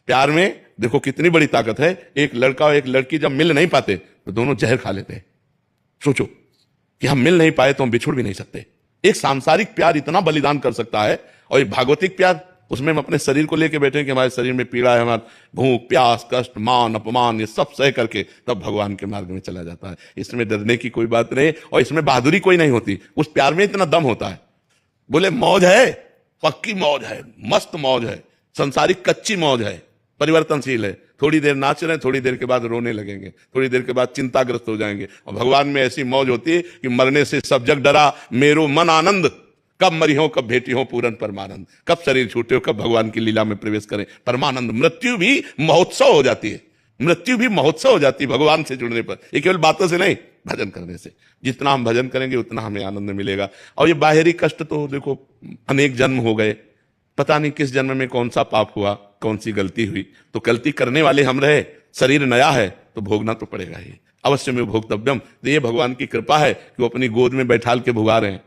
प्यार में देखो कितनी बड़ी ताकत है। एक लड़का और एक लड़की जब मिल नहीं पाते तो दोनों जहर खा लेते हैं। सोचो कि हम मिल नहीं पाए तो हम बिछुड़ भी नहीं सकते। एक सांसारिक प्यार इतना बलिदान कर सकता है, और एक भागवतिक प्यार, उसमें हम अपने शरीर को लेकर बैठे कि हमारे शरीर में पीड़ा है, हमारा भूख प्यास कष्ट मान अपमान ये सब सह करके तब भगवान के मार्ग में चला जाता है। इसमें डरने की कोई बात नहीं, और इसमें बहादुरी कोई नहीं होती। उस प्यार में इतना दम होता है। बोले मौज है, पक्की मौज है, मस्त मौज है, संसारिक कच्ची मौज है, परिवर्तनशील है। थोड़ी देर नाच रहे हैं, थोड़ी देर के बाद रोने लगेंगे, थोड़ी देर के बाद चिंताग्रस्त हो जाएंगे। और भगवान में ऐसी मौज होती है कि मरने से सब जग डरा मेरो मन आनंद, कब मरी हो कब भेटी हो पूरन परमानंद, कब शरीर छूटे हो कब भगवान की लीला में प्रवेश करें परमानंद। मृत्यु भी महोत्सव हो जाती है, मृत्यु भी महोत्सव हो जाती है भगवान से जुड़ने पर। ये केवल बातों से नहीं, भजन करने से। जितना हम भजन करेंगे उतना हमें आनंद मिलेगा। और ये बाहरी कष्ट तो देखो अनेक जन्म हो गए, पता नहीं किस जन्म में कौन सा पाप हुआ, कौन सी गलती हुई, तो गलती करने वाले हम रहे। शरीर नया है तो भोगना तो पड़ेगा ही, अवश्य में भोक्तव्यम। तो ये भगवान की कृपा है कि वो अपनी गोद में बैठाल के भुगा रहे हैं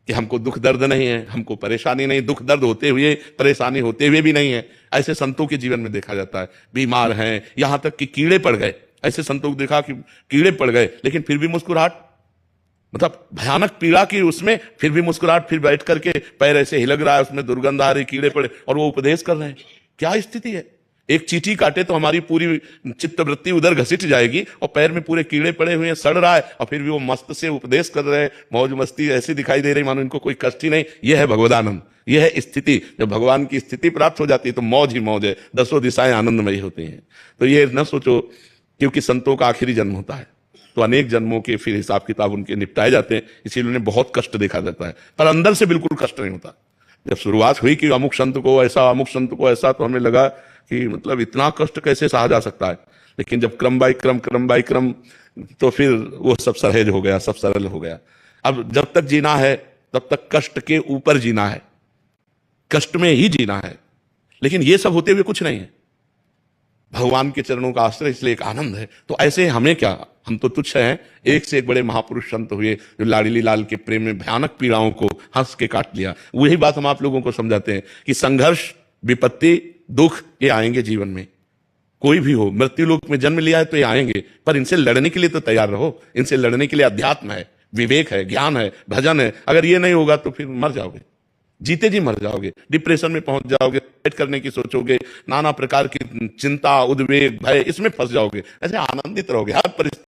कि हमको दुख दर्द नहीं है, हमको परेशानी नहीं, दुख दर्द होते हुए परेशानी होते हुए भी नहीं है। ऐसे संतों के जीवन में देखा जाता है, बीमार हैं, यहां तक कि कीड़े पड़ गए। ऐसे संतों को देखा कि कीड़े पड़ गए लेकिन फिर भी मुस्कुराहट, मतलब भयानक पीड़ा की उसमें फिर भी मुस्कुराहट, फिर बैठ करके पैर ऐसे हिलक रहा है, उसमें दुर्गंध आ रही, कीड़े पड़े, और वो उपदेश कर रहे हैं। क्या स्थिति है। एक चींटी काटे तो हमारी पूरी चित्तवृत्ति उधर घसीट जाएगी, और पैर में पूरे कीड़े पड़े हुए हैं, सड़ रहा है, और फिर भी वो मस्त से उपदेश कर रहे हैं। मौज मस्ती ऐसी दिखाई दे रही मानो इनको कोई कष्ट ही नहीं। यह है भगवदानंद, यह है स्थिति। जब भगवान की स्थिति प्राप्त हो जाती है तो मौज ही मौज है, दसों दिशाएं आनंदमयी होती हैं। तो ये न सोचो, क्योंकि संतों का आखिरी जन्म होता है तो अनेक जन्मों के फिर हिसाब किताब उनके निपटाए जाते हैं, इसीलिए उन्हें बहुत कष्ट देखा जाता है, पर अंदर से बिल्कुल कष्ट नहीं होता। जब शुरुआत हुई कि अमुक संत को ऐसा अमुक संत को ऐसा, तो हमें लगा कि मतलब इतना कष्ट कैसे सहा जा सकता है। लेकिन जब क्रम बाय क्रम तो फिर वो सब सहज हो गया, सब सरल हो गया। अब जब तक जीना है तब तक कष्ट के ऊपर जीना है, कष्ट में ही जीना है। लेकिन ये सब होते हुए कुछ नहीं है, भगवान के चरणों का आश्रय, इसलिए एक आनंद है। तो ऐसे हमें क्या, हम तो तुच्छ हैं। एक से एक बड़े महापुरुष संत हुए जो लाडली लाल के प्रेम में भयानक पीड़ाओं को हंस के काट लिया। वही बात हम आप लोगों को समझाते हैं कि संघर्ष विपत्ति दुख ये आएंगे जीवन में, कोई भी हो। मृत्यु लोक में जन्म लिया है तो ये आएंगे, पर इनसे लड़ने के लिए तो तैयार रहो। इनसे लड़ने के लिए अध्यात्म है, विवेक है, ज्ञान है, भजन है। अगर ये नहीं होगा तो फिर मर जाओगे, जीते जी मर जाओगे, डिप्रेशन में पहुंच जाओगे, करने की सोचोगे, नाना प्रकार की चिंता उद्वेग भय, इसमें फंस जाओगे। ऐसे आनंदित रहोगे हर परिस्थिति